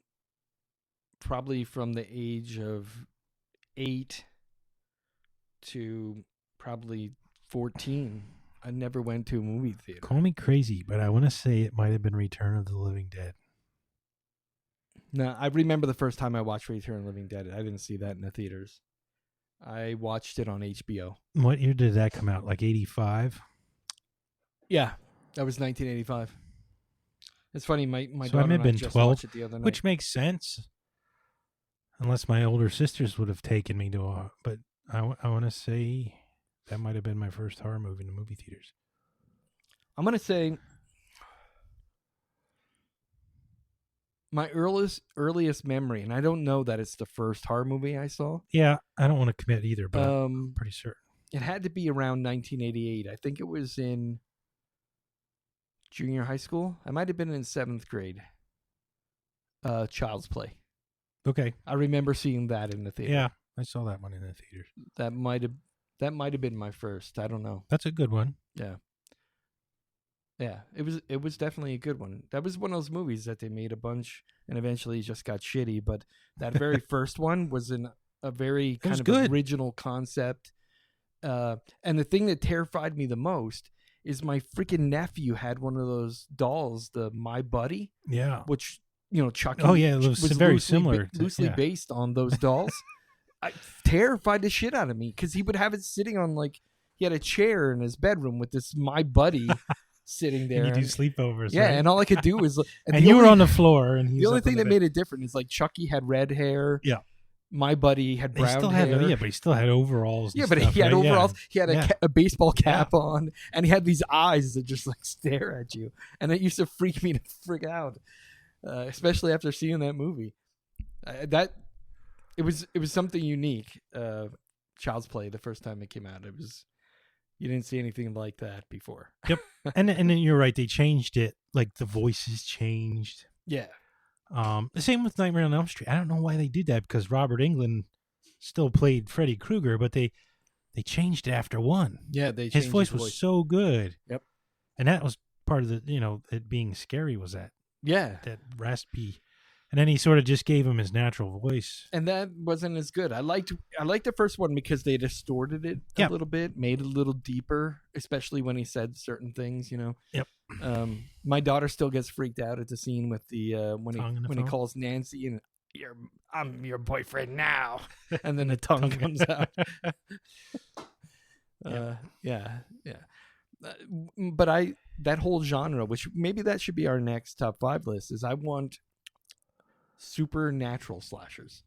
probably from the age of 8 to probably 14, I never went to a movie theater. Call me crazy, but I want to say it might have been Return of the Living Dead. No, I remember the first time I watched Return of the Living Dead. I didn't see that in the theaters. I watched it on HBO. What year did that come out? Like 85? Yeah, that was 1985. It's funny, my So I daughter may have and I been just 12, watched it the other night. which makes sense. Unless my older sisters would have taken me to but I want to say that might have been my first horror movie in the movie theaters. I'm going to say my earliest memory, and I don't know that it's the first horror movie I saw. Yeah, I don't want to commit either, but I'm pretty certain. It had to be around 1988. I think it was in junior high school. I might have been in 7th grade. Child's Play. Okay. I remember seeing that in the theater. Yeah, I saw that one in the theaters. That might have been my first. I don't know. That's a good one. Yeah. Yeah, it was definitely a good one. That was one of those movies that they made a bunch and eventually just got shitty, but that very first one was a very kind of good. original concept. And the thing that terrified me the most is my freaking nephew had one of those dolls, the My Buddy, Yeah. which, Chucky Oh, yeah, it was very similar to- loosely yeah. based on those dolls. I terrified the shit out of me because he would have it sitting on he had a chair in his bedroom with this My Buddy sitting there. And you do sleepovers. Yeah, right? and all I could do was and you were on the floor, and he the was only up on thing the that bed. made it different is like Chucky had red hair. Yeah. My Buddy had He brown still hair. had, but he still had overalls. And Yeah, but stuff, he had right? overalls. Yeah. He had a baseball cap on, and he had these eyes that just stare at you, and it used to freak me to freak out, especially after seeing that movie. It was something unique. Child's Play, the first time it came out, you didn't see anything like that before. Yep, and then you're right. They changed it. Like the voices changed. Yeah. The same with Nightmare on Elm Street. I don't know why they did that because Robert Englund still played Freddy Krueger, but they changed it after one. Yeah, they changed his voice was so good. Yep. And that was part of the it being scary was that yeah raspy, And then he sort of just gave him his natural voice. And that wasn't as good. I liked the first one because they distorted it a little bit, made it a little deeper, especially when he said certain things, you know. Yep. My daughter still gets freaked out at the scene with the when he calls Nancy and I'm your boyfriend now, and then the tongue comes out. Yeah. But that whole genre, which maybe that should be our next top 5 list, is I want supernatural slashers.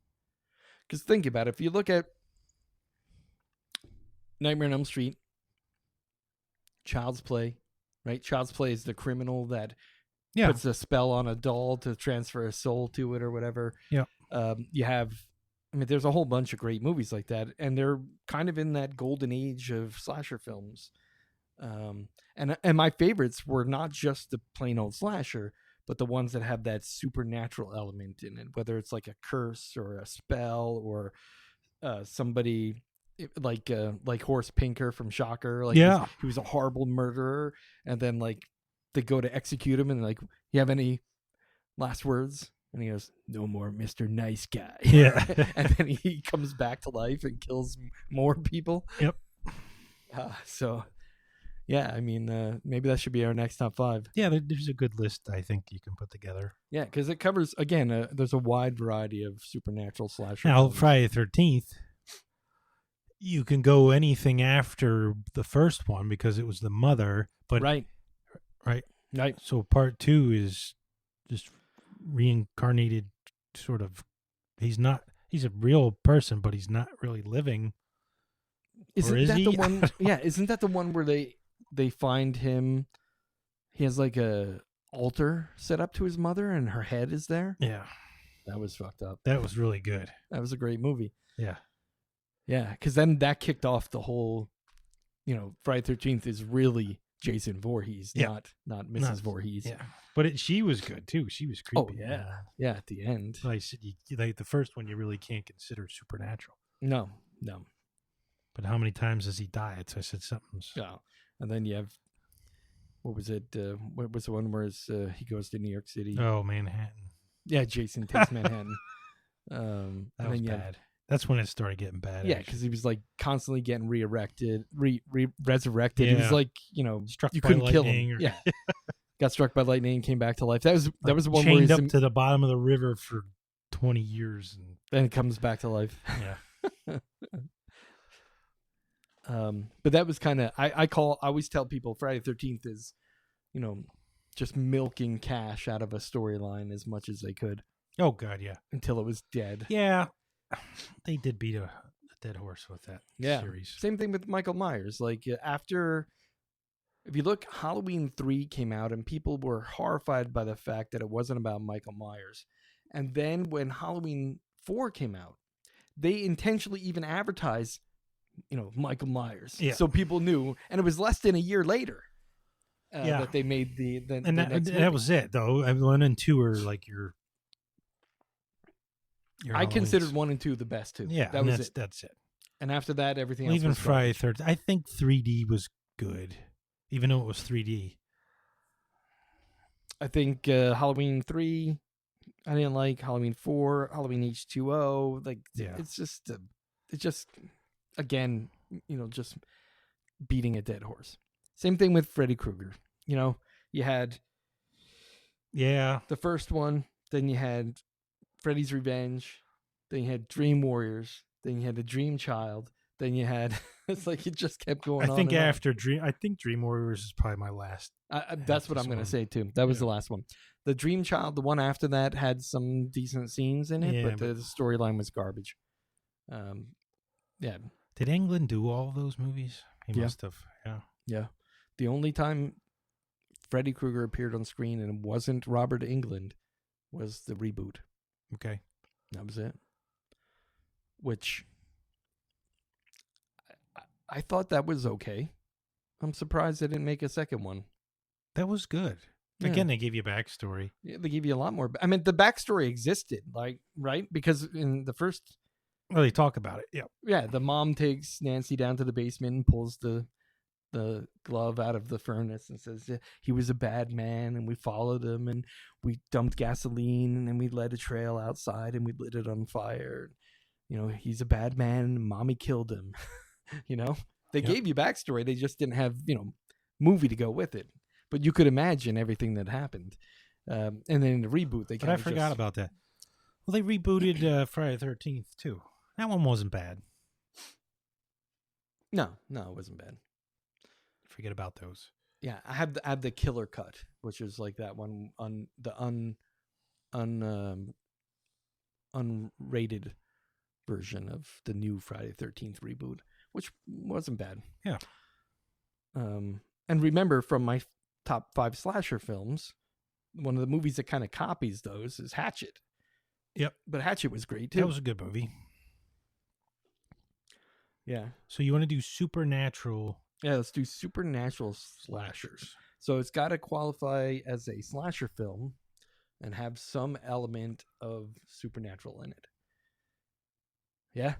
Because think about it, if you look at Nightmare on Elm Street, Child's Play, right? Child's Play is the criminal that puts a spell on a doll to transfer a soul to it or whatever. Yeah. You have, I mean, there's a whole bunch of great movies like that, and they're kind of in that golden age of slasher films. And my favorites were not just the plain old slasher, but the ones that have that supernatural element in it, whether it's like a curse or a spell or somebody like Horace Pinker from Shocker. Like he was a horrible murderer, and then like they go to execute him, and like, you have any last words? And he goes, "No more Mr. Nice Guy." Yeah. And then he comes back to life and kills more people. Yep. So, yeah, I mean, maybe that should be our next top 5. Yeah, there's a good list I think you can put together. Yeah, because it covers, again, there's a wide variety of supernatural slasher Now, films. Friday the 13th, you can go anything after the first one because it was the mother. But Right. So part 2 is just reincarnated, sort of. He's a real person, but he's not really living. Isn't that the one? Yeah, isn't that the one where they find him? He has like a altar set up to his mother, and her head is there. Yeah, that was fucked up. That was really good. That was a great movie. Yeah, because then that kicked off the whole. Friday 13th is really Jason Voorhees, not Mrs. Voorhees. Yeah, but she was good too. She was creepy. Oh yeah. At the end, like I said, the first one you really can't consider supernatural. No. But how many times does he die? I said something's. Yeah, and then you have, what was it? What was the one where he goes to New York City? Oh, Manhattan. Yeah, Jason takes Manhattan. That was bad. That's when it started getting bad. Yeah, because he was like constantly getting resurrected. Yeah. He was like, struck you by couldn't kill him. lightning. Yeah, got struck by lightning and came back to life. That was the one chained where up to the bottom of the river for 20 years, and then comes back to life. Yeah. But that was kind of I always tell people Friday the 13th is, just milking cash out of a storyline as much as they could. Oh God, yeah. Until it was dead. Yeah, they did beat a dead horse with that series. Same thing with Michael Myers. Like after, if you look, Halloween 3 came out and people were horrified by the fact that it wasn't about Michael Myers. And then when Halloween 4 came out, they intentionally even advertised, Michael Myers. Yeah. So people knew, and it was less than a year later that they made the that was it though. 1 and 2 are like your I considered 1 and 2 the best too. Yeah, that's it. And after that, everything else. Even was Friday 13th, I think 3D was good, even though it was 3D. I think Halloween 3, I didn't like. Halloween 4, Halloween H2O. Like, it's just again, just beating a dead horse. Same thing with Freddy Krueger. You had the first one, then you had Freddy's Revenge, then you had Dream Warriors, then you had The Dream Child, then you had it's like it just kept going on. I think after Dream Warriors is probably my last. That's what I'm going to say too. That was the last one. The Dream Child, the one after that, had some decent scenes in it, but the storyline was garbage. Yeah. Did Englund do all those movies? He must have. Yeah. Yeah. The only time Freddy Krueger appeared on screen and it wasn't Robert Englund was the reboot. Okay. That was it. Which I thought that was okay. I'm surprised they didn't make a second one. That was good. Yeah. Again, they gave you backstory. Yeah, they give you a lot more. I mean, the backstory existed, right? Because in the first... Well, they talk about it, yeah. Yeah, the mom takes Nancy down to the basement and pulls the the glove out of the furnace and says he was a bad man, and we followed him, and we dumped gasoline, and then we led a trail outside, and we lit it on fire. He's a bad man, and mommy killed him. They gave you backstory. They just didn't have movie to go with it, but you could imagine everything that happened. And then in the reboot, they But I forgot about that. Well, they rebooted Friday the 13th too. That one wasn't bad. No, it wasn't bad. Forget about those. Yeah, I have the killer cut, which is like that one on the unrated version of the new Friday the 13th reboot, which wasn't bad. Yeah. And remember, from my top 5 slasher films, one of the movies that kind of copies those is Hatchet. Yep. But Hatchet was great too. That was a good movie. Yeah. So you want to do supernatural? Yeah, let's do supernatural slashers. So it's got to qualify as a slasher film and have some element of supernatural in it. Yeah?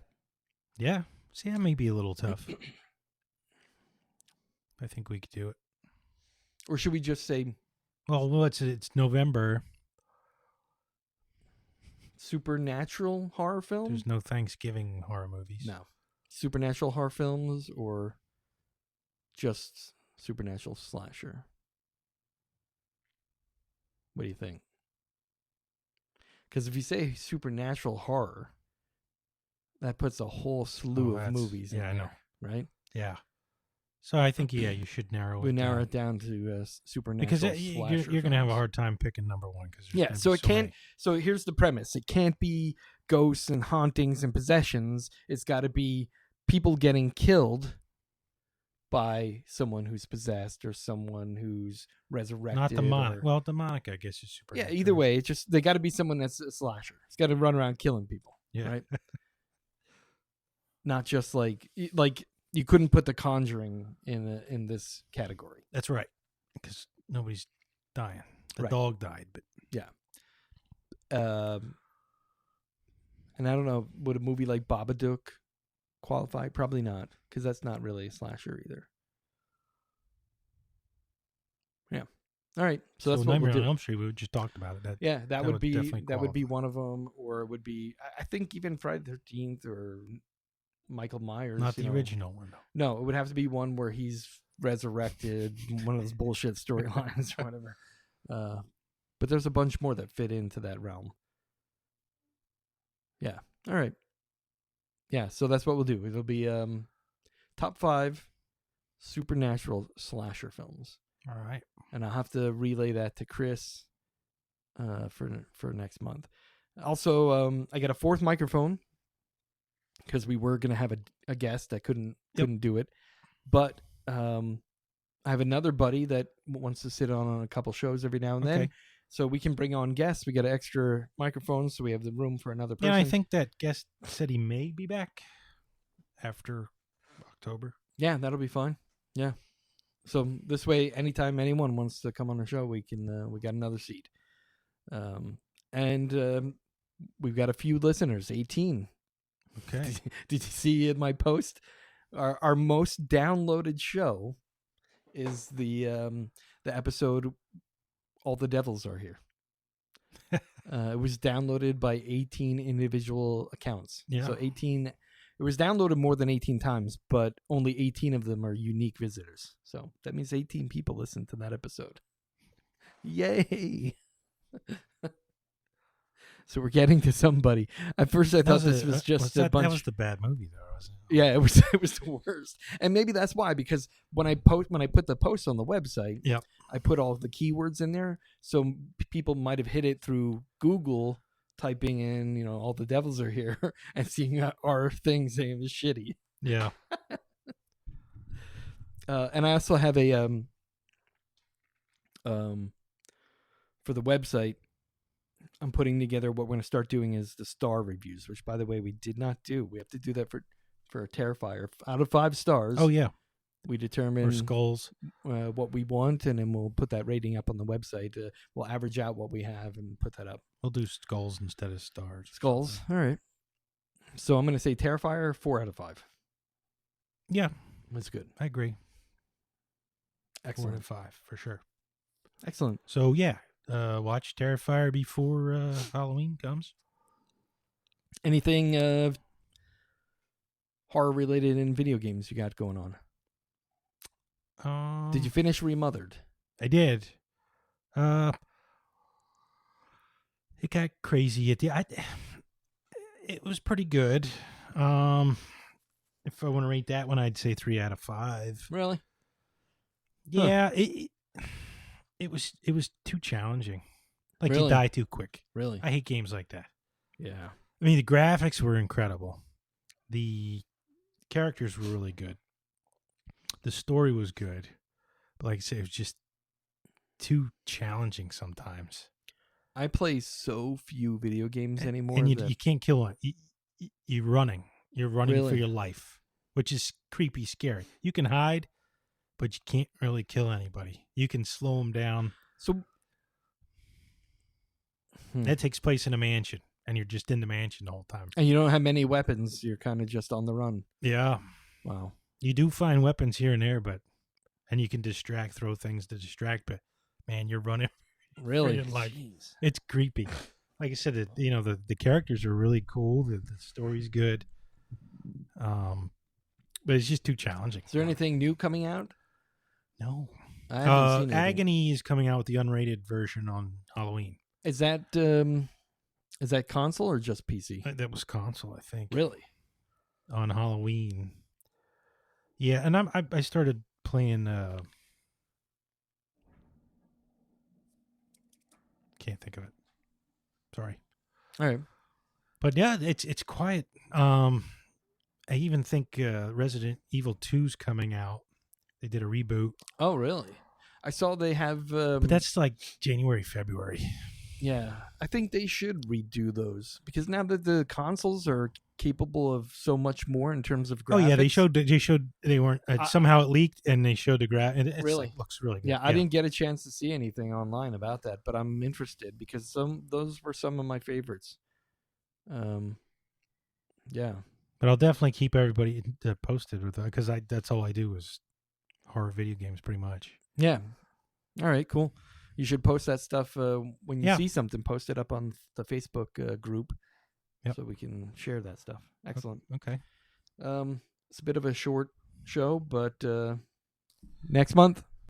Yeah. See, that may be a little tough. I think we could do it. Or should we just say... Well, it's November. Supernatural horror film? There's no Thanksgiving horror movies. No. Supernatural horror films or just supernatural slasher? What do you think? Because if you say supernatural horror, that puts a whole slew of movies in there. I know. Right? Yeah. So I think, you should narrow it down. We narrow it down to supernatural because you're going to have a hard time picking number one. So it can't. So here's the premise. It can't be ghosts and hauntings and possessions. It's got to be people getting killed by someone who's possessed or someone who's resurrected. Not demonic. Well, demonic, I guess, is supernatural. Yeah, either way, it's just they got to be someone that's a slasher. It's got to run around killing people. Yeah. Right? Not just like you couldn't put The Conjuring in this category. That's right, because nobody's dying. The dog died, but yeah. And I don't know, would a movie like Babadook qualify? Probably not, because that's not really a slasher either. Yeah. All right. So that's what we'll do. on Elm Street, we just talked about it. That would be one of them, or it would be, I think, even Friday the 13th or Michael Myers. Not the original one, though. No, it would have to be one where he's resurrected, one of those bullshit storylines or whatever. But there's a bunch more that fit into that realm. Yeah. All right. Yeah, so that's what we'll do. It'll be top 5 supernatural slasher films. All right. And I'll have to relay that to Chris for next month. Also, I got a 4th microphone because we were going to have a guest that couldn't do it. But I have another buddy that wants to sit on a couple shows every now and then. So we can bring on guests. We got an extra microphone, so we have the room for another person. Yeah, I think that guest said he may be back after October. Yeah, that'll be fine. Yeah. So this way, anytime anyone wants to come on the show, we can. We got another seat. And we've got a few listeners, 18. Okay. Did you see in my post? Our most downloaded show is the episode All the Devils Are Here. It was downloaded by 18 individual accounts. Yeah. So 18. It was downloaded more than 18 times, but only 18 of them are unique visitors. So that means 18 people listened to that episode. Yay! So we're getting to somebody. At first, I thought this was just a bunch. That was the bad movie, though, wasn't it? Yeah, it was. It was the worst, and maybe that's why. Because when I put the post on the website, I put all of the keywords in there, so people might have hit it through Google, typing in, All the Devils Are Here, and seeing our thing saying it's shitty. Yeah. And I also have a for the website, I'm putting together what we're going to start doing is the star reviews, which, by the way, we did not do. We have to do that for Terrifier. Out of 5 stars. Oh, yeah. We determine or skulls what we want, and then we'll put that rating up on the website. We'll average out what we have and put that up. We'll do skulls instead of stars. Skulls. All right. So I'm going to say Terrifier 4 out of 5. Yeah. That's good. I agree. Excellent. 4 and 5 for sure. Excellent. So yeah, watch Terrifier before Halloween comes. Anything horror related in video games you got going on? Did you finish Remothered? I did. It got crazy at the. It was pretty good. If I want to rate that one, I'd say 3 out of 5. Really? Yeah, it was too challenging. Like Really? you die too quick. Really? I hate games like that. Yeah. I mean, the graphics were incredible. The characters were really good. The story was good. But like I said, it was just too challenging sometimes. I play so few video games anymore. And you can't kill one. You're running. You're running for Really? your life, which is creepy, scary. You can hide, but you can't really kill anybody. You can slow them down. So That takes place in a mansion, and you're just in the mansion the whole time. And you don't have many weapons. You're kind of just on the run. Yeah. Wow. You do find weapons here and there, and you can throw things to distract, but man, you're running. Really? Like, it's creepy. Like I said, the characters are really cool. The story's good. But it's just too challenging. Is there anything new coming out? No. I haven't seen anything. Agony is coming out with the unrated version on Halloween. Is that console or just PC? That was console, I think. Really? On Halloween. Yeah, and I started playing. Can't think of it. Sorry. All right. But yeah, it's quiet. I even think Resident Evil 2's coming out. They did a reboot. Oh, really? I saw they have. But that's like January, February. Yeah, I think they should redo those because now that the consoles are capable of so much more in terms of graphics. Oh yeah, they showed they weren't somehow it leaked and they showed the graph. Really? It looks really good. Yeah, I didn't get a chance to see anything online about that, but I'm interested because those were some of my favorites. Yeah. But I'll definitely keep everybody posted with that because that's all I do is horror video games pretty much. Yeah. All right, cool. You should post that stuff when you see something. Post it up on the Facebook group so we can share that stuff. Excellent. Okay. It's a bit of a short show, but next month